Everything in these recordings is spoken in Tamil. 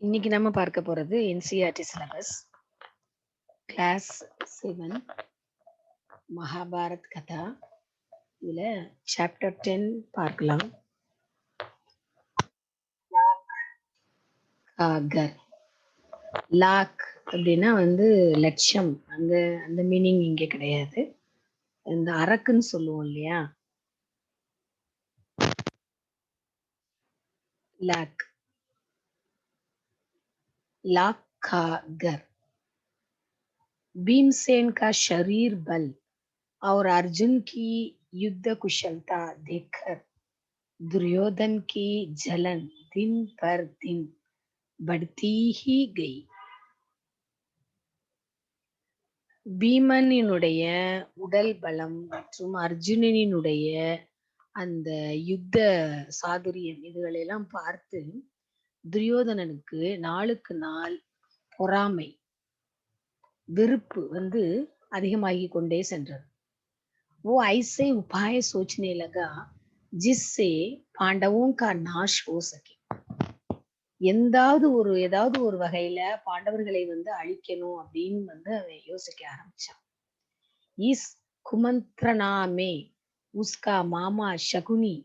இன்னைக்கு நம்ம பார்க்க போறது NCERT சிலபஸ் கிளாஸ் 7 மகாபாரத் கதா. இதுல சாப்டர் 10 பார்க்கலாம். காகர் லாக் அப்படின்னா லட்சம், அந்த மீனிங் இங்க கிடையாது. இந்த அரக்குன்னு சொல்லுவோம் இல்லையா, लाख लाख का घर। भीमसेन का शरीर बल और अर्जुन की युद्ध कुशलता देखकर दुर्योधन की जलन दिन पर दिन बढ़ती ही गई. பீமனினுடைய உடல் பலம் மற்றும் அர்ஜுனனினுடைய அந்த யுத்த சாதுரியம் இதுகளெல்லாம் பார்த்து துரியோதனனுக்கு நாளுக்கு நாள் பொறாமை, வெறுப்பு அதிகமாகி கொண்டே சென்றது. वो ऐसे उपाय सोचने लगा जिससे पांडवों का नाश हो सके. ஏதாவது ஒரு வகையில பாண்டவர்களை அழிக்கணும் அப்படின்னு அவன் யோசிக்க ஆரம்பிச்சான். இஸ் குமந்திரனா में उसका मामा शकुनी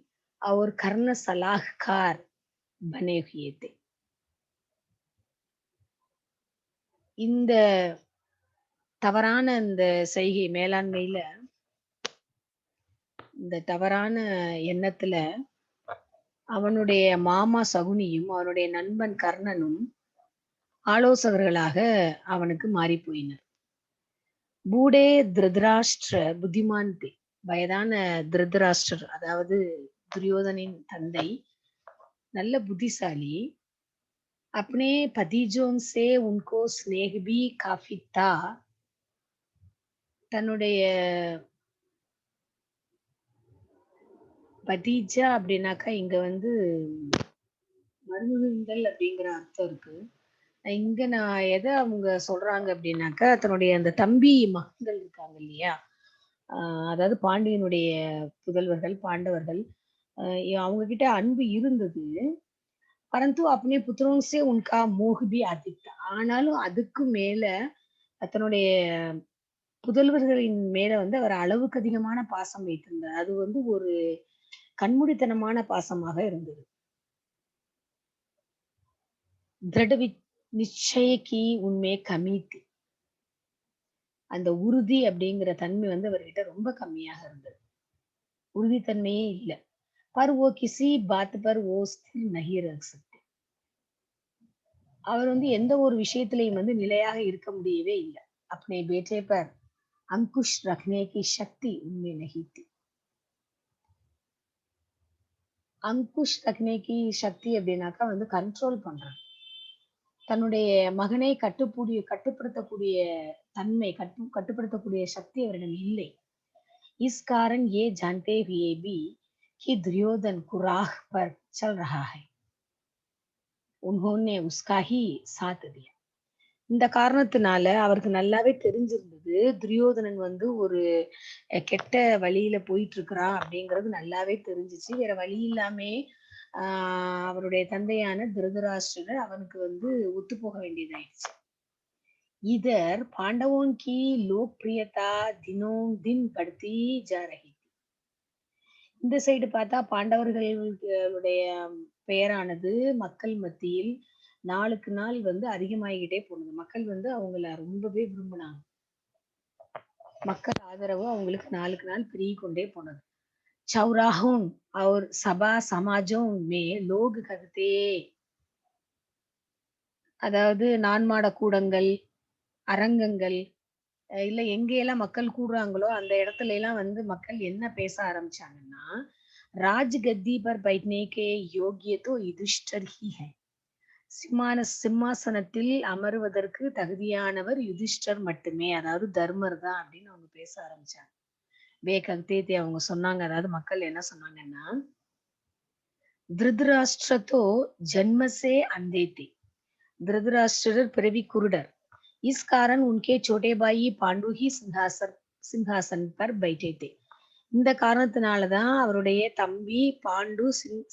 और कर्ण सलाहकार बने हुए थे. இந்த தவறான இந்த செய்கை மேலாண்மையில, இந்த தவறான எண்ணத்துல அவனுடைய மாமா சகுனியும் அவனுடைய நண்பன் கர்ணனும் ஆலோசகர்களாக அவனுக்கு மாறி போயினர். பூடே திருதராஷ்டிர புத்திமான் தே. வயதான திருதராஷ்டிரர், அதாவது துரியோதனின் தந்தை, நல்ல புத்திசாலி. अपने भतीजों से उनको स्नेह भी काफी था. தன்னுடைய பதீஜா அப்படின்னாக்கா இங்க மருமகன்கள் அப்படிங்கிற அர்த்தம் இருக்கு. இங்க நான் எதை அவங்க சொல்றாங்க அப்படின்னாக்கா, தன்னுடைய அந்த தம்பி மகன்கள் இருக்காங்க இல்லையா, அதாவது பாண்டியனுடைய புதல்வர்கள் பாண்டவர்கள், அவங்க கிட்ட அன்பு இருந்தது. பரந்து अपने पुत्रों से उनका मोह भी अधिक था. ஆனாலும் அதுக்கு மேல தன்னுடைய புதல்வர்களின் மேல அவர் அளவுக்கு அதிகமான பாசம் வைத்திருந்தார். அது ஒரு கண்மூடித்தனமான பாசமாக இருந்தது. திருட நிச்சயக்கி உண்மை கமி தி. அந்த உறுதி அப்படிங்கிற தன்மை அவர்கிட்ட ரொம்ப கம்மியாக இருந்தது. உறுதித்தன்மையே இல்லை. பர் ஓ கிசி பாத் பர் ஓ ஸ்திர் நஹி ரக் சக்தே. அவர் எந்த ஒரு விஷயத்திலையும் நிலையாக இருக்க முடியவே இல்லை. अपने बेटे पर अंकुश रखने की शक्ति उनमें नहीं थी. अंकुश रखने की शक्ति அப்படின்னாக்கா கண்ட்ரோல் பண்றது, தன்னுடைய மகனை கட்டுப்படுத்தக்கூடிய தன்மை, கட்டுப்படுத்தக்கூடிய சக்தி அவரிடம் இல்லை. इस कारण ये जानते हुए भी कि दुर्योधन कुराह पर चल रहा है, उन्होंने उसका ही साथ दिया. இந்த காரணத்தினால அவருக்கு நல்லாவே தெரிஞ்சிருந்தது, துரியோதனன் ஒரு கெட்ட வழியில போயிட்டு இருக்கிறான் அப்படிங்கிறது நல்லாவே தெரிஞ்சிச்சு. வேற வழி இல்லாமே அவருடைய தந்தையான திருதராஷ்டிரர் அவனுக்கு ஒத்து போக வேண்டியதாயிடுச்சு. இதர் पांडवों की लोकप्रियता दिनों दिन बढ़ती जा रही थी. இந்த சைடு பார்த்தா பாண்டவர்களுடைய பெயரானது மக்கள் மத்தியில் நாளுக்கு நாள் அதிகமாகிக்கிட்டே போனது. மக்கள் அவங்கள ரொம்பவே விரும்பினாங்க. மக்கள் ஆதரவு அவங்களுக்கு நாளுக்கு நாள் பெருகி கொண்டே போனது. चौराहों और सभा समाजों में लोग कहते, அதாவது நான்மாட கூடங்கள், அரங்கங்கள், இல்ல எங்கெல்லாம் மக்கள் கூடுறாங்களோ அந்த இடத்துல எல்லாம் மக்கள் என்ன பேச ஆரம்பிச்சாங்கன்னா, ராஜ் கத்தி பர் बैठने के योग्य तो युधिष्ठिर ही है. சிம்மாசனத்தில் அமருவதற்கு தகுதியானவர் யுதிஷ்டர் மட்டுமே, அதாவது தர்மர் தான் அப்படின்னு அவங்க பேச ஆரம்பிச்சாங்க. வேகத்தேத்தி அவங்க சொன்னாங்க. அதாவது மக்கள் என்ன சொன்னாங்கன்னா, திருதராஷ்டிரத்தோ ஜன்மசே அந்தேத்தி. திருதராஷ்டிரர் பிறவி குருடர். இஸ் காரன் உன்கே சோட்டே பாயி பாண்டு ஹி சிங்காசன் பர் பைட்டே தே. இந்த காரணத்தினாலதான் அவருடைய தம்பி பாண்டு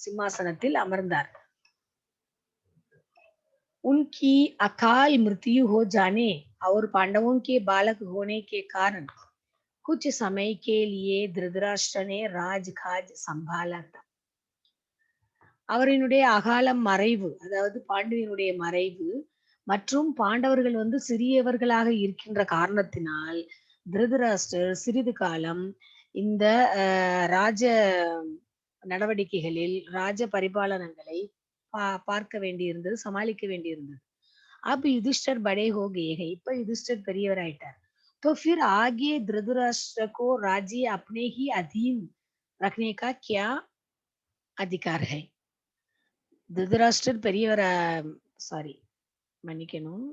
சிம்மாசனத்தில் அமர்ந்தார். उनकी अकाल मृत्यु हो जाने और पांडवों के बालक होने के कारण कुछ समय के लिए धृतराष्ट्र ने राजकाज संभाला था. அவரினுடைய அகாலம் மறைவு, அதாவது பாண்டுவினுடைய மறைவு மற்றும் பாண்டவர்கள் வந்து சிறியவர்களாக இருக்கின்ற காரணத்தினால் திருதராஷ்டிரர் சிறிது காலம் இந்த ராஜ நடவடிக்கைகளில் ராஜ பரிபாலனங்களை பார்க்க வேண்டியிருந்தது, சமாளிக்க வேண்டியிருந்தது. अब युधिष्ठिर बड़े हो गए हैं. இப்ப युधिष्ठिर பெரியவராயிட்டார். तो फिर आगे धृतराष्ट्र को राज्य अपने ही अधीन रखने का क्या अधिकार है. திருதராஷ்டிரர் பெரியவர், சாரி மன்னிக்கணும்.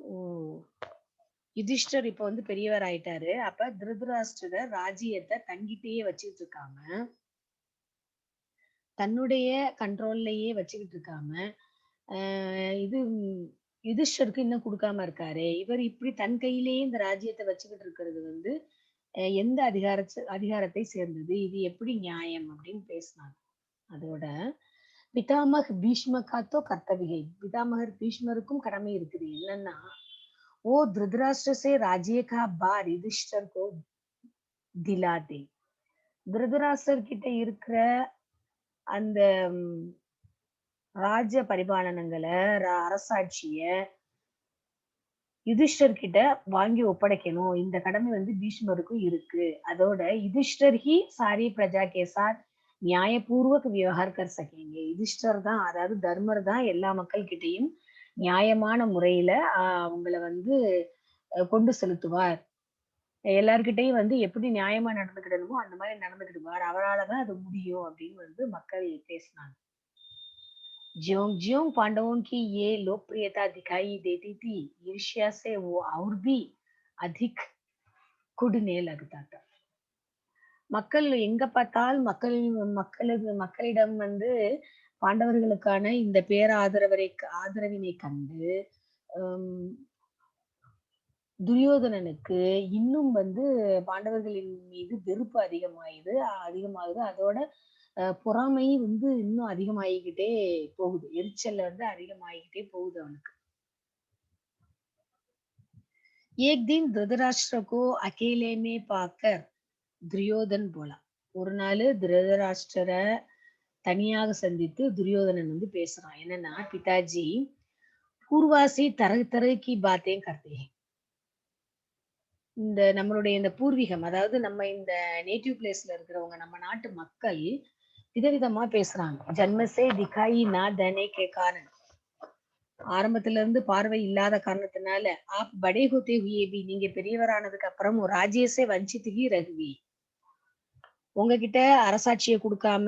யுதிஷ்டர் இப்ப வந்து பெரியவர் ஆயிட்டாரு. அப்ப திருதராஷ்டிர ராஜ்யத்தை தங்கிட்டே வச்சுட்டு இருக்காம, தன்னுடைய கண்ட்ரோல்லயே வச்சுக்கிட்டு இருக்காம, இது யுதிஷ்டருக்கு இன்னும் கொடுக்காம இருக்காரு. இவர் இப்படி தன் கையிலேயே இந்த ராஜ்யத்தை வச்சுக்கிட்டு இருக்கிறது வந்து எந்த அதிகாரத்தை சேர்ந்தது, இது எப்படி நியாயம் அப்படின்னு பேசினாங்க. அதோட பிதாமக பீஷ்ம காத்தோ கர்த்தவிகை, பிதாமகர் பீஷ்மருக்கும் கடமை இருக்குது. என்னன்னா, ஓ धृतराष्ट्र से राज्य का भार युधिष्ठिर को दिला दे. திருதராஷ்டிரர் கிட்ட இருக்கிற அந்த ராஜ்ய பரிபாலனங்களை, அரசாட்சிய யுதிஷ்டர் கிட்ட வாங்கி ஒப்படைக்கணும். இந்த கடமை வந்து பீஷ்மருக்கும் இருக்கு. அதோட யுதிஷ்டர் ही सारी प्रजा के साथ நியாயபூர்வக விவகார कर सकेंगे. யுதிஷ்டர் தான், அதாவது தர்மர் தான் எல்லா மக்கள் கிட்டையும் நியாயமான முறையில அவங்கள வந்து கொண்டு செலுத்துவார். எல்லார்கிட்டையும் வந்து எப்படி நியாயமா நடந்துக்கிடணுமோ அந்த மாதிரி நடந்துக்கிடுவார். அவராலதான் அது முடியும் அப்படின்னு வந்து மக்கள் பேசினாங்க. ज्यों ज्यों पांडवों की ये लोकप्रियता दिखाई देती थी, ईर्ष्या से वो और भी अधिक कुढ़ने लगता था. மக்கள் எங்க பார்த்தால் மக்களிடம் வந்து பாண்டவர்களுக்கான இந்த ஆதரவினை கண்டு துரியோதனனுக்கு இன்னும் வந்து பாண்டவர்களின் மீது வெறுப்பு அதிகமாகுது. அதோட பொறாமை வந்து இன்னும் அதிகமாகிக்கிட்டே போகுது. எரிச்சல் வந்து அதிகமாகிக்கிட்டே போகுது அவனுக்கு. एक दिन धृतराष्ट्र को अकेले में पाकर துரியோதன் போலாம். ஒரு நாள் திருதராஷ்டிரரை தனியாக சந்தித்து துரியோதனன் வந்து பேசுறான். என்னன்னா, பிதாஜி பூர்வாசி தரகி பாத்தே கர்த்தே. இந்த நம்மளுடைய இந்த பூர்வீகம், அதாவது நம்ம இந்த நேட்டிவ் பிளேஸ்ல இருக்கிறவங்க, நம்ம நாட்டு மக்கள் விதவிதமா பேசுறாங்க. ஜன்மசே திகாயி நா தனே கே காரணம், ஆரம்பத்துல இருந்து பார்வை இல்லாத காரணத்தினால ஆப் படே ஹோதே ஹுயே பி, நீங்க பெரியவரானதுக்கு அப்புறம் ஒரு ராஜ்யசே வஞ்சித்துகி ரகுவி, உங்ககிட்ட அரசாட்சியை கொடுக்காம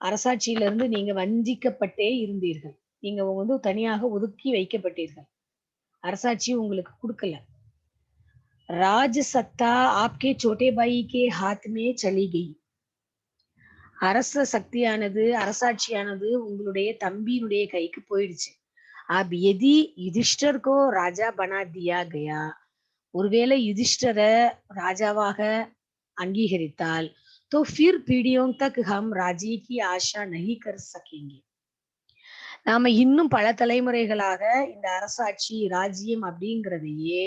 அரசாட்சியில இருந்து நீங்க வஞ்சிக்கப்பட்டே இருந்தீர்கள். நீங்க வந்து தனியாக ஒதுக்கி வைக்கப்பட்டீர்கள். அரசாட்சி உங்களுக்கு கொடுக்கல. ராஜ சத்தா ஆப்கே சோட்டே பாயி கே ஹாத் மே சலி கயி, அரச சக்தியானது, அரசாட்சியானது உங்களுடைய தம்பியினுடைய கைக்கு போயிடுச்சு. அப் எதி யுதிஷ்டர் கோ ராஜா பனா தியா கயா, ஒருவேளை யுதிஷ்டரை ராஜாவாக அங்கீகரித்தால் तो फिर पीढ़ियों तक हम राज्य की आशा नहीं कर सकेंगे. நாம இன்னும் பல தலைமுறைகளாக இந்த அரசாட்சி, ராஜ்யம் அப்படிங்கிறதையே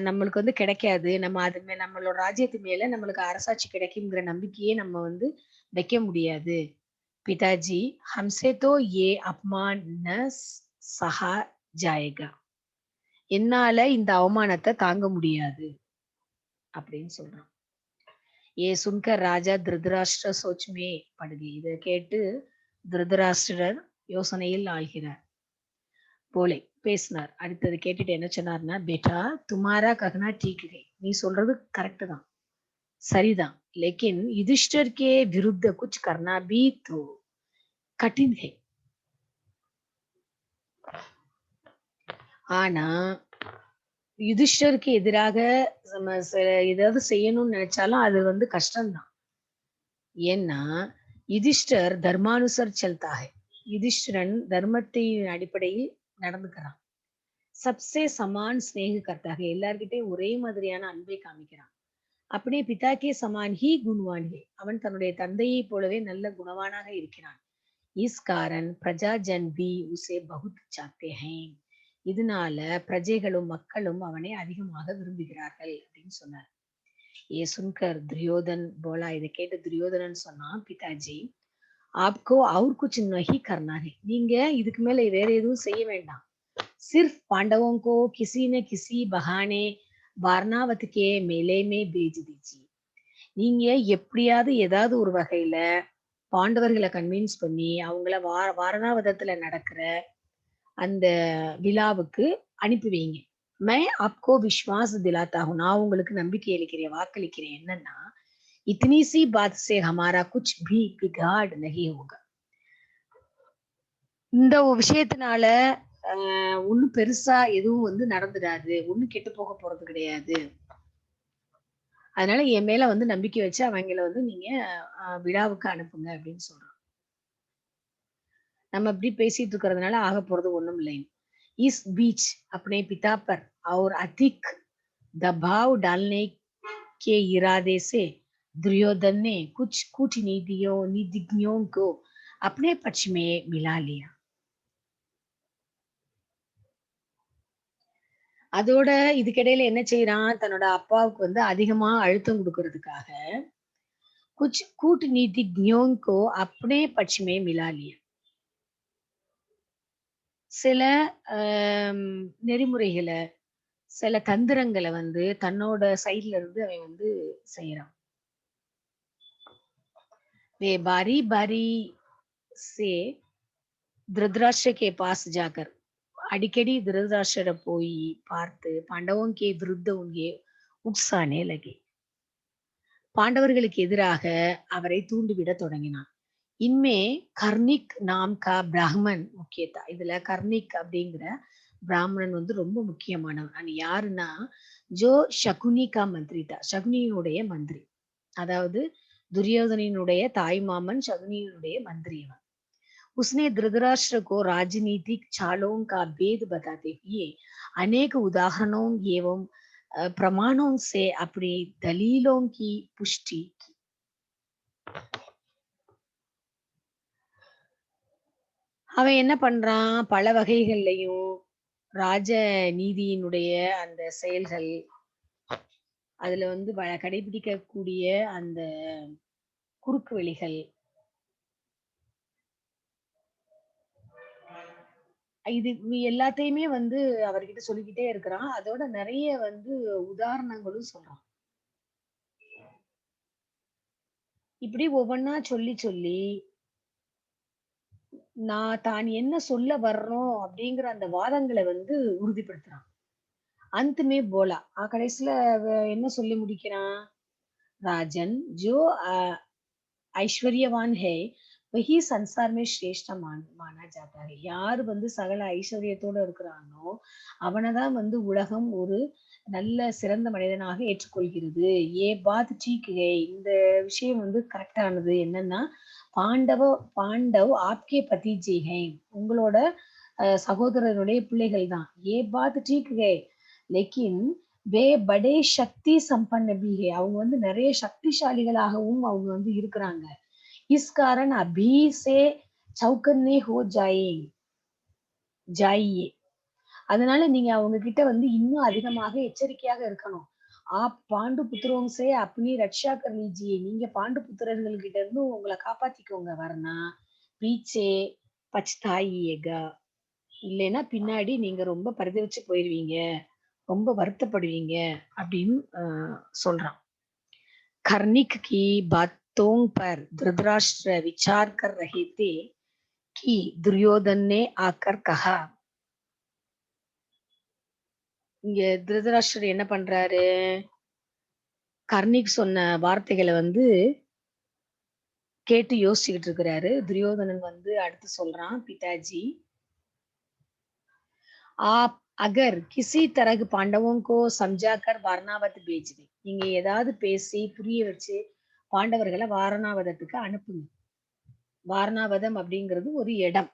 நம்மளுக்கு வந்து கிடைக்காது. நம்ம நம்மளோட ராஜ்யத்து மேல நம்மளுக்கு அரசாட்சி கிடைக்குங்கிற நம்பிக்கையே நம்ம வந்து வைக்க முடியாது. பிதாஜி ஹம்சே தோ ஏ அப்மான் ந சஹா ஜாயேகா, என்னால இந்த அவமானத்தை தாங்க முடியாது அப்படின்னு சொல்றான். ஏ சுன்கர் ராஜா திருதராஷ்டிர சோச்மே படுகை. இதை கேட்டு திருதராஷ்டிரர் யோசனையில் ஆழ்கிறார். போலே பேசினார். அடுத்தது கேட்டுட்டு என்ன சொன்னார்னா, பேட்டா துமாரா ககனா டீக் ஹை, நீ சொல்றது கரெக்ட் தான், சரிதான். லேக்கின் யுதிஷ்டர் கே விருத்த குச் கர்னா பி தோ கடின் ஹை. ஆனா யுதிஷ்டருக்கு எதிராக ஏதாவது செய்யணும்னு நினைச்சாலும் அது வந்து கஷ்டம்தான். ஏன்னா யுதிஷ்டர் தர்மானுசர் செல்தா ஹை, யுதிஷ்டிரன் தர்மத்தின் அடிப்படையில் நடந்துக்கிறான். சப்சே சமான் ஸ்நேக கர்த்தாக, எல்லார்கிட்டையும் ஒரே மாதிரியான அன்பை காமிக்கிறான். அப்படியே பிதாக்கே சமான் ஹி குணவான் ஹே, அவன் தன்னுடைய தந்தையை போலவே நல்ல குணவானாக இருக்கிறான். इस कारण प्रजाजन भी उसे बहुत चाहते हैं. இதனால பிரஜைகளும் மக்களும் அவனை அதிகமாக விரும்புகிறார்கள் அப்படின்னு சொன்னார். ये सुनकर दुर्योधन बोला, இதை கேட்டு துரியோதனன் சொன்னான், பிதாஜி आपको और कुछ नहीं करना है. நீங்க இதுக்கு மேல வேற எதுவும் செய்ய வேண்டாம். सिर्फ पांडवों को किसी न किसी बहाने वारणावत के मेले में भेज दीजिए. நீங்க எப்படியாவது ஏதாவது ஒரு வகையில பாண்டவர்களை கன்வின்ஸ் பண்ணி அவங்கள வாரணாவதத்துல நடக்கிற அந்த விழாவுக்கு அனுப்பி வைங்க. मैं आपको विश्वास दिलाता हूँ. நான் உங்களுக்கு நம்பிக்கை அளிக்கிறேன், வாக்களிக்கிறேன். என்னன்னா, इतनी सी बात से हमारा कुछ भी बिगाड़ नहीं होगा. இந்த விஷயத்தினால ஒண்ணும் பெருசா எதுவும் வந்து நடந்துடாது, ஒண்ணும் கெட்டு போக போறது கிடையாது. அதனால என் மேல வந்து நம்பிக்கை வச்சு அவங்கள வந்து நீங்க விழாவுக்கு அனுப்புங்க அப்படின்னு சொல்றான். நம்ம இப்படி பேசிட்டு இருக்கிறதுனால ஆக போறது ஒண்ணும் இல்லை. इस बीच अपने पिता पर और अधिक दबाव डालने के इरादे से दुर्योधन ने कुछ नीतिज्ञों को अपने पक्ष में मिला लिया. அதோட இதுக்கிடையில என்ன செய்யறான், தன்னோட அப்பாவுக்கு வந்து அதிகமா அழுத்தம் கொடுக்கறதுக்காக कुछ कूटनीतिज्ञों को अपने पक्ष में मिला लिया. சில நெறிமுறைகளை, சில தந்திரங்களை வந்து தன்னோட சைட்ல இருந்து அவன் வந்து செய்யறான். वे बारी बारी से धृतराष्ट्र के पास जाकर அடிக்கடி திருதராஷ்டிரரை போய் பார்த்து பாண்டவோं के विरुद्ध उन्हें उकसाने लगे. பாண்டவர்களுக்கு எதிராக அவரை தூண்டிவிட தொடங்கினான். இன்மே கர்ணிக் நாம் கா பிராமன் முக்கியத்தா. இதுல கர்ணிக் அப்படிங்கிற பிராமணன் வந்து ரொம்ப முக்கியமானவன். அது யாருன்னா, ஜோ சகுனி கா மந்திரி தா. சகுனியினுடைய மந்திரி, அதாவது துரியோதனினுடைய தாய் மாமன் சகுனியினுடைய மந்திரி அவன். उसने धृतराष्ट्र को राजनीतिक चालों का भेद बताते हुए अनेक उदाहरणों एवं प्रमाणों से अपनी दलीलों की पुष्टि की. அவன் என்ன பண்றான், பல வகைகள்லையும் ராஜ நீதியினுடைய அந்த செயல்கள், அதுல வந்து கடைபிடிக்கக்கூடிய அந்த குறுக்கு வழிகள், இது எல்லாத்தையுமே வந்து அவர்கிட்ட சொல்லிக்கிட்டே இருக்கிறான். அதோட நிறைய வந்து உதாரணங்களும் சொல்றான். இப்படி ஒவ்வொன்னா சொல்லி சொல்லி தான் என்ன சொல்ல வர்றோம் அப்படிங்கிற அந்த வாதங்களை வந்து உறுதிப்படுத்துறான். அந்தமே போலா கடைசியில என்ன சொல்லி முடிக்கிறான், ராஜன் ஜோ ஐஸ்வர்யவான் ஹே वही संसार में श्रेष्ठ माना जाता है. யார் வந்து சகல ஐஸ்வர்யத்தோட இருக்கிறானோ அவனைதான் வந்து உலகம் ஒரு நல்ல சிறந்த மனிதனாக ஏற்றுக்கொள்கிறது. ஏ பாத் டீக் ஹே, இந்த விஷயம் வந்து கரெக்டானது. என்னன்னா, பாண்டவ் ஆப்கே பத்திஜி ஹே, உங்களோட சகோதரருடைய பிள்ளைகள் தான். ஏ பாத் டீக் ஹே லேக்கின் வே படே சக்தி சம்பன்ன பி ஹே, அவங்க வந்து நிறைய சக்திசாலிகளாகவும் அவங்க வந்து இருக்கிறாங்க. इस कारण अभी से चौकन्ने हो जाइए. அதனால நீங்க அவங்க கிட்ட வந்து இன்னும் அதிகமாக எச்சரிக்கையாக இருக்கணும். பாண்டு புத்திரோம் சே அப்னி ரக்ஷா கர் லீஜியே, நீங்க பாண்டு புத்திரர்கள் கிட்ட இருந்து உங்களை காப்பாத்திக்கோங்க. வரணா பீச்சே பச்தாயியேகா, இல்லைன்னா பின்னாடி நீங்க ரொம்ப பரிதவிச்சு போயிருவீங்க, ரொம்ப வருத்தப்படுவீங்க அப்படின்னு சொல்றான். கர்ணிக் की बातों पर धृतराष्ट्र विचार कर रहे थे कि दुर्योधन ने आकर कहा. இங்க திருதராஷ்டிரர் என்ன பண்றாரு, கர்ணிக் சொன்ன வார்த்தைகளை வந்து கேட்டு யோசிச்சுக்கிட்டு இருக்கிறாரு. துரியோதனன் வந்து அடுத்து சொல்றான், பிதாஜி आप अगर किसी तरह पांडवों को समझाकर वारणावत भेज दे, நீங்க ஏதாவது பேசி புரிய வச்சு பாண்டவர்களை வாரணாவதத்துக்கு அனுப்புங்க. வாரணாவதம் அப்படிங்கிறது ஒரு இடம்.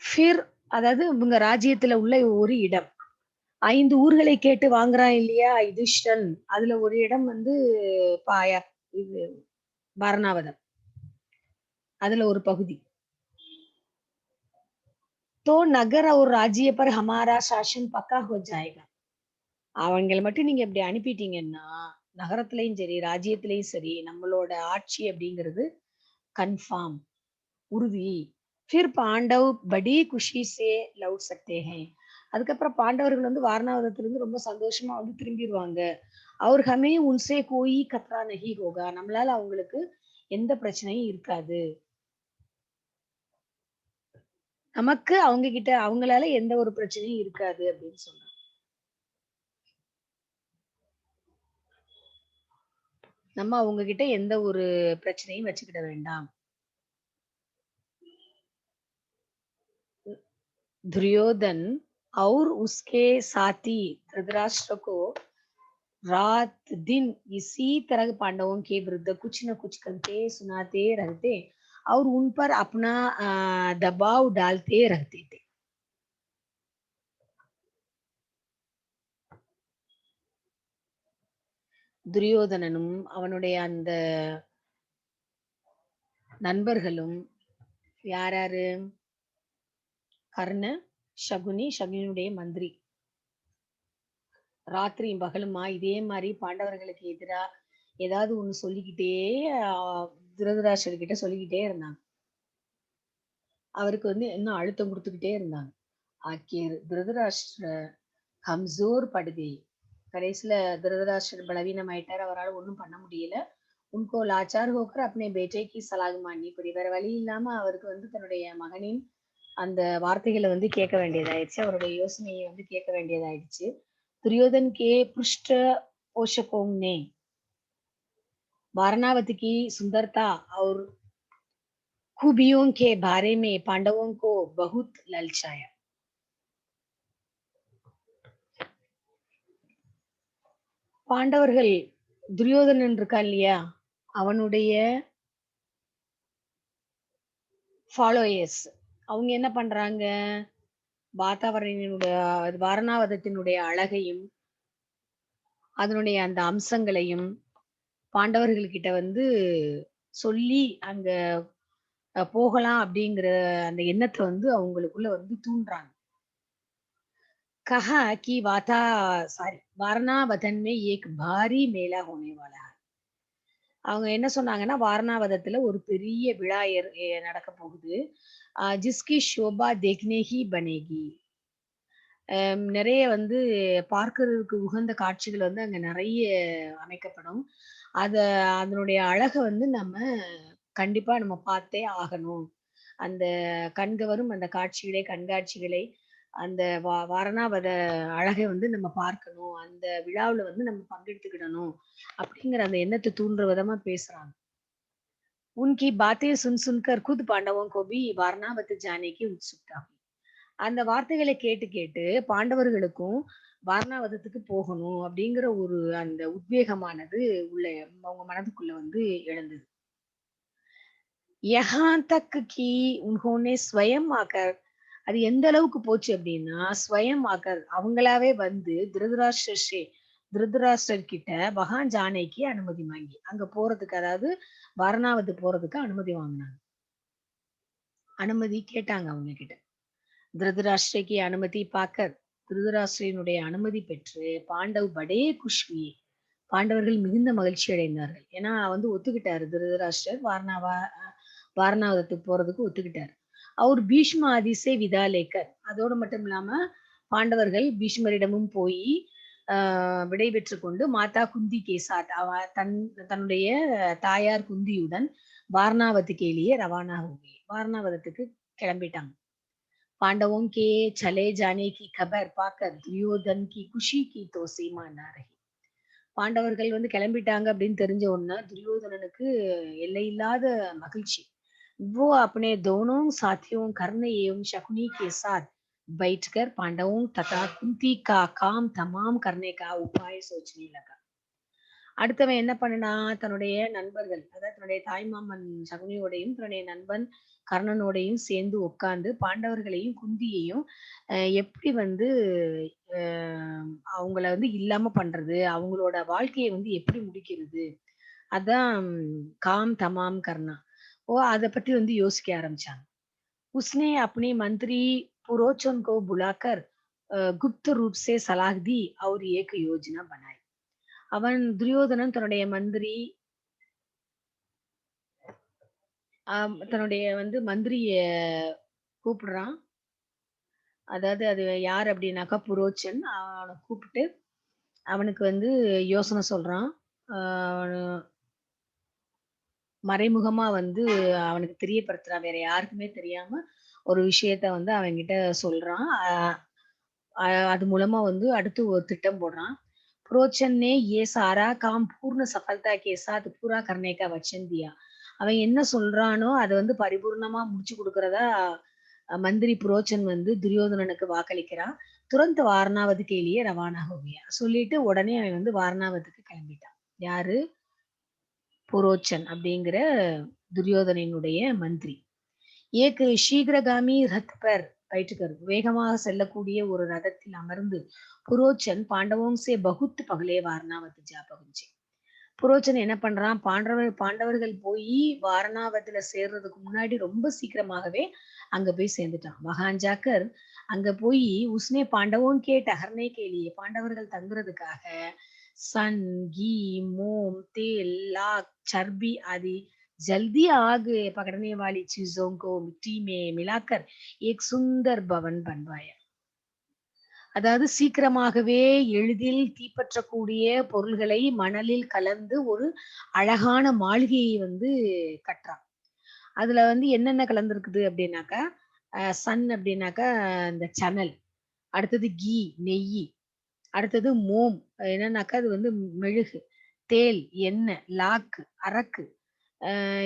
ஃபிர், அதாவது இவங்க ராஜ்யத்துல உள்ள ஒரு இடம். 5 ஊர்களை கேட்டு வாங்குறான் இல்லையா யுதிஷ்டன், அதுல ஒரு இடம் வந்து இது வாரணாவதம் அதுல ஒரு பகுதி. तो नगर और राज्य पर हमारा शासन पक्का हो जाएगा. அவங்கள மட்டும் நீங்க இப்படி அனுப்பிட்டீங்கன்னா, நகரத்திலயும் சரி, ராஜ்யத்திலயும் சரி, நம்மளோட ஆட்சி அப்படிங்கிறது கன்ஃபார்ம், உறுதி. फिर पांडव बड़ी खुशी से लौट सकते हैं. அதுக்கப்புறம் பாண்டவர்கள் வந்து வாரணாவதத்திலிருந்து ரொம்ப சந்தோஷமா வந்து திரும்பிருவாங்க. और हमें उनसे कोई खतरा नहीं होगा. நம்மளால அவங்களுக்கு எந்த பிரச்சனையும் இருக்காது. நமக்கு அவங்க கிட்ட அவங்களால எந்த ஒரு பிரச்சனையும் இருக்காது அப்படின்னு சொன்னாங்க. நம்ம அவங்க கிட்ட எந்த ஒரு பிரச்சனையும் வச்சுக்கிட வேண்டாம். दुर्योधन और उसके साथी धृतराष्ट्र को रात दिन इसी तरह पांडवों के विरुद्ध कुछ न कुछ करते सुनाते रहते और उन पर अपना दबाव डालते रहते थे. துரியோதனனும் அவனுடைய அந்த நண்பர்களும் யாராரு? கர்ண, சகுனி, சகுனியுடைய மந்திரி. ராத்திரியும் பகலுமா இதே மாதிரி பாண்டவர்களுக்கு எதிரா ஏதாவது ஒண்ணு சொல்லிக்கிட்டே திருதராஷ்டிரர் கிட்ட சொல்லிக்கிட்டே இருந்தாங்க. அவருக்கு வந்து இன்னும் அழுத்தம் கொடுத்துக்கிட்டே இருந்தாங்க. ஆக்கிர் திருதராஷ்டிர கம்சோர் படுகை. கடைசியில திருதராஷ்டிரர் பலவீனம் ஆயிட்டார். அவரால் ஒண்ணும் பண்ண முடியல. உன்கோ லாச்சார் ஹோக்கர் அப்னே பேட்டைக்கு சலாக் மானி இப்படி வேற வழி இல்லாம அவருக்கு வந்து தன்னுடைய மகனின் அந்த வார்த்தைகளை வந்து கேட்க வேண்டியதாயிடுச்சு. அவருடைய யோசனையை வந்து கேட்க வேண்டியதாயிடுச்சு. दुर्योधन के पृष्ठ पोषकों ने वाराणावती की सुंदरता और खूबियों के बारे में पांडवों को बहुत ललचाया. பாண்டவர்கள் துரியோதனன் இருக்கான் இல்லையா, அவனுடைய ஃபாலோயர்ஸ் அவங்க என்ன பண்றாங்க, வாதாவரணியினுடைய வாரணாவதத்தினுடைய அழகையும் அதனுடைய அந்த அம்சங்களையும் பாண்டவர்கள் கிட்ட வந்து சொல்லி அங்க போகலாம் அப்படிங்கிற அந்த எண்ணத்தை வந்து அவங்களுக்குள்ள வந்து தூண்டுறாங்க. कहा कि वारानावतन में एक भारी मेला होने वाला है. அவங்க என்ன சொன்னாங்கன்னா, வாரணாவதத்துல ஒரு பெரிய விழா நடக்க போகுது. जिसकी शोभा देखने ही बनेगी. நிறைய வந்து பார்க்கிறதுக்கு உகந்த காட்சிகள் வந்து அங்க நிறைய அமைக்கப்படும். அத அதனுடைய அழக வந்து நம்ம கண்டிப்பா நம்ம பார்த்தே ஆகணும். அந்த கண்கவரும் அந்த கண்காட்சிகளை அந்த வாரணாவத அழகை வந்து நம்ம பார்க்கணும். அந்த விழாவுல வந்து நம்ம பங்கெடுத்துக்கிடணும். அப்படிங்கிற அந்த எண்ணத்தை தூண்டுற விதமா பேசுறாங்க. उनकी बातें सुन सुनकर खुद पांडवों को भी वारणावत जाने की उत्सुकता हुई. அந்த வார்த்தைகளை கேட்டு கேட்டு பாண்டவர்களுக்கும் வாரணாவதத்துக்கு போகணும் அப்படிங்கிற ஒரு அந்த உத்வேகமானது உள்ள அவங்க மனதுக்குள்ள வந்து எழுந்தது. यहाँ तक कि उन्होंने स्वयं आकर அது எந்த அளவுக்கு போச்சு அப்படின்னா, ஸ்வயம் ஆக்கர் அவங்களாவே வந்து திருதராஷ்டிரர் கிட்ட வகான் ஜானேக்கு அனுமதி வாங்கி அங்க போறதுக்கு, அதாவது வாரணாவதி போறதுக்கு அனுமதி வாங்கினாங்க. அனுமதி கேட்டாங்க அவங்க கிட்ட. திருதராஷ்டிரக்கு அனுமதி பாக்கர் திருதராஷ்டிரனுடைய அனுமதி பெற்று பாண்டவ் படே குஷ்வி பாண்டவர்கள் மிகுந்த மகிழ்ச்சி அடைந்தார்கள். ஏன்னா வந்து ஒத்துக்கிட்டாரு திருதராஷ்டிரர் வாரணாவதத்துக்கு போறதுக்கு ஒத்துக்கிட்டாரு. அவர் பீஷ்ம அதிசே விதாலேக்கர் அதோடு மட்டும் இல்லாம பாண்டவர்கள் பீஷ்மரிடமும் போய் விடை பெற்று கொண்டு மாதா குந்தி கேசாத் தன்னுடைய தாயார் குந்தியுடன் வாரணாவத்துக்கு எளியே ரவானா ஹோகி வாரணாவதத்துக்கு கிளம்பிட்டாங்க. पांडवों के चले जाने की खबर पाकर दुर्योधन की खुशी की तो सीमा ना रही. பாண்டவர்கள் வந்து கிளம்பிட்டாங்க அப்படின்னு தெரிஞ்ச உடனே துரியோதனனுக்கு எல்லையில்லாத மகிழ்ச்சி. वो अपने दोनों साथियों कर्ण एवं शकुनी के साथ बैठकर पांडवों तथा कुंती का काम तमाम करने का उपाय सोचने लगा. அடுத்தவன் என்ன பண்ணனா, தன்னுடைய நண்பர்கள், அதாவது தன்னுடைய தாய்மாமன் சகுனியோடையும் தன்னுடைய நண்பன் கர்ணனோடையும் சேர்ந்து உட்கார்ந்து பாண்டவர்களையும் குந்தியையும் எப்படி வந்து அவங்கள வந்து இல்லாம பண்றது, அவங்களோட வாழ்க்கையை வந்து எப்படி முடிக்கிறது அதான் காம் தமாம் கர்னா. அத பத்தி வந்து யோசிக்க ஆரம்பிச்சாங்க. उसने अपने मंत्री पुरोचन को बुलाकर गुप्त रूप से सलाह दी और एक योजना बनाई. அவன் துரியோதனன் தன்னுடைய மந்திரி தன்னுடைய வந்து மந்திரிய கூப்பிடுறான். அதாவது அது யார் அப்படின்னாக்கா புரோச்சன். அவன கூப்பிட்டு அவனுக்கு வந்து யோசனை சொல்றான். ஆ மறைமுகமா வந்து அவனுக்கு தெரியப்படுத்துறான். வேற யாருக்குமே தெரியாம ஒரு விஷயத்த வந்து அவன்கிட்ட சொல்றான். அ அ அது மூலமா வந்து அடுத்து ஒரு திட்டம் போடுறான். "புரோச்சன் ने ये सारा काम पूर्ण सफलता के साथ पूरा करने का वचन दिया." அவன் என்ன சொல்றானோ, அத வந்து பரிபூர்ணமா முடிச்சு குடுக்கிறதா மந்திரி புரோச்சன் வந்து துரியோதனனுக்கு வாக்களிக்கிறான். "துரந்த் வாரணாவத் के लिए रवाना हो गया." சொல்லிட்டு உடனே அவன் வந்து வாரணாவத்துக்கு கிளம்பிட்டான். யாரு? புரோச்சன் அப்படிங்கிற துரியோதனனுடைய மந்திரி. ஏக் ஷீக்கிரகாமி ரத் பர் பயிற்றுக்கர் வேகமாக செல்லக்கூடிய ஒரு ரதத்தில் அமர்ந்து புரோச்சன் பாண்டவோं से बहुत पहले वारणावत जा पहुंचे. புரோச்சன் என்ன பண்றான்? பாண்டவர்கள் போய் வாரணாவத்துல சேர்றதுக்கு முன்னாடி ரொம்ப சீக்கிரமாகவே அங்க போய் சேர்ந்துட்டான். வஹான் ஜாக்கர் அங்க போய் உஸ்னே பாண்டவோं के ठहरने के लिए பாண்டவர்கள் தங்குறதுக்காக सन, घी, मोम, तेल, लाख, चर्बी आदि जल्दी आग पकड़ने वाली चीजों को मिट्टी में मिलाकर एक सुंदर भवन बनवाया. அதாவது சீக்கிரமாகவே எளிதில் தீப்பற்றக்கூடிய பொருள்களை மணலில் கலந்து ஒரு அழகான மாளிகையை வந்து கட்டுறான். அதுல வந்து என்னென்ன கலந்திருக்குது அப்படின்னாக்கா, சன் அப்படின்னாக்கா இந்த சணல், அடுத்தது கீ நெய்யி, அடுத்தது மோம் என்னன்னாக்கா அது வந்து மெழுகு, தேல் எண்ணெய், லாக்கு அரக்கு,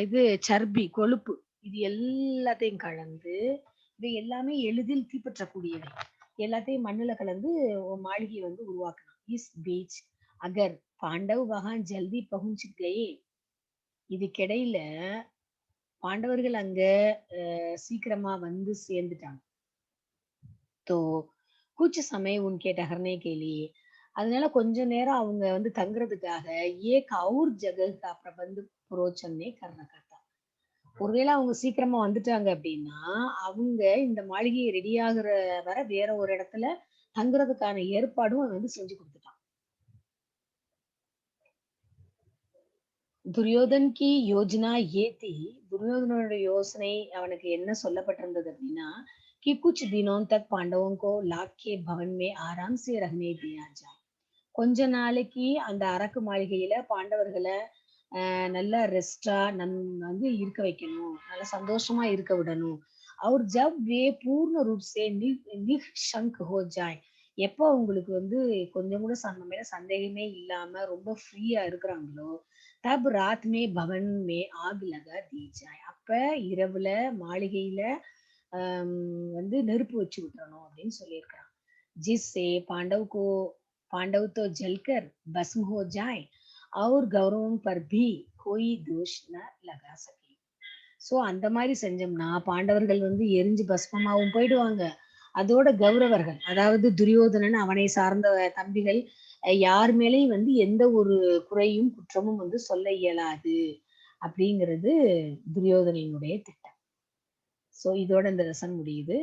இது சர்பி கொழுப்பு, இது எல்லாத்தையும் கலந்து இவை எல்லாமே எளிதில் தீப்பற்றக்கூடியவை. எல்லாத்தையும் மண்ணுல கலந்து ஒரு மாளிகையை வந்து உருவாக்கணும். Is beach Agar Pandav Lacan ஜல்தி பகுஞ்சு கயே. இதுக்கிடையில பாண்டவர்கள் அங்க சீக்கிரமா வந்து சேர்ந்துட்டாங்க. तो कुछ समय उनके ठहरने के लिए அதனால கொஞ்ச நேரம் அவங்க வந்து தங்குறதுக்காக ஏக் और जगह का प्रबंध புரோச்சன் ने कर रखा था. ஒருவேளை அவங்க சீக்கிரமா வந்துட்டாங்க அப்படின்னா, அவங்க இந்த மாளிகை ரெடி ஆகுற வரை வேற ஒரு இடத்துல தங்குறதுக்கான ஏற்பாடும் அவன் வந்து செஞ்சு குடுத்துட்டான். துரியோதன் கி யோஜனா ये थी. துரியோதனோட யோசனை அவனுக்கு என்ன சொல்லப்பட்டிருந்தது அப்படின்னா, कि कुछ दिनों तक पांडवों को लाख के भवन में आराम से रहने दिया जाए. கொஞ்ச நாளைக்கு அந்த அரக்கு மாளிகையில பாண்டவர்கள நல்லா ரெஸ்ட்டா வந்து இருக்க வைக்கணும். நல்லா சந்தோஷமா இருக்க விடணும். और जब वे पूर्ण रूप से निशंक हो जाए. எப்போ உங்களுக்கு வந்து கொஞ்சம் கூட நம்ம மேல சந்தேகமே இல்லாம ரொம்ப ஃப்ரீயா இருக்கிறாங்களோ, தப் ராத் மே பவன் மே ஆக் லகா दी जाए. அப்ப இரவுல மாளிகையில வந்து நெருப்பு வச்சு விட்டுறணும் அப்படின்னு சொல்லியிருக்கிறான். जिससे पांडव तो जलकर भस्म हो जाए और गौरवों पर भी कोई दोष न लगा सके. சோ அந்த மாதிரி செஞ்சோம்னா பாண்டவர்கள் வந்து எரிஞ்சு பஸ்மமாவும் போயிடுவாங்க. அதோட கௌரவர்கள் அதாவது துரியோதனன் அவனை சார்ந்த தம்பிகள் யார் மேலேயும் வந்து எந்த ஒரு குறையும் குற்றமும் வந்து சொல்ல இயலாது அப்படிங்கிறது துரியோதனனுடைய திட்டம். சோ இதோட இந்த லெசன் முடியுது.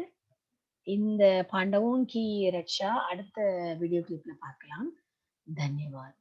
இந்த பாண்டவோं की रक्षा அடுத்த வீடியோ கிளிப்ல பார்க்கலாம். धन्यवाद.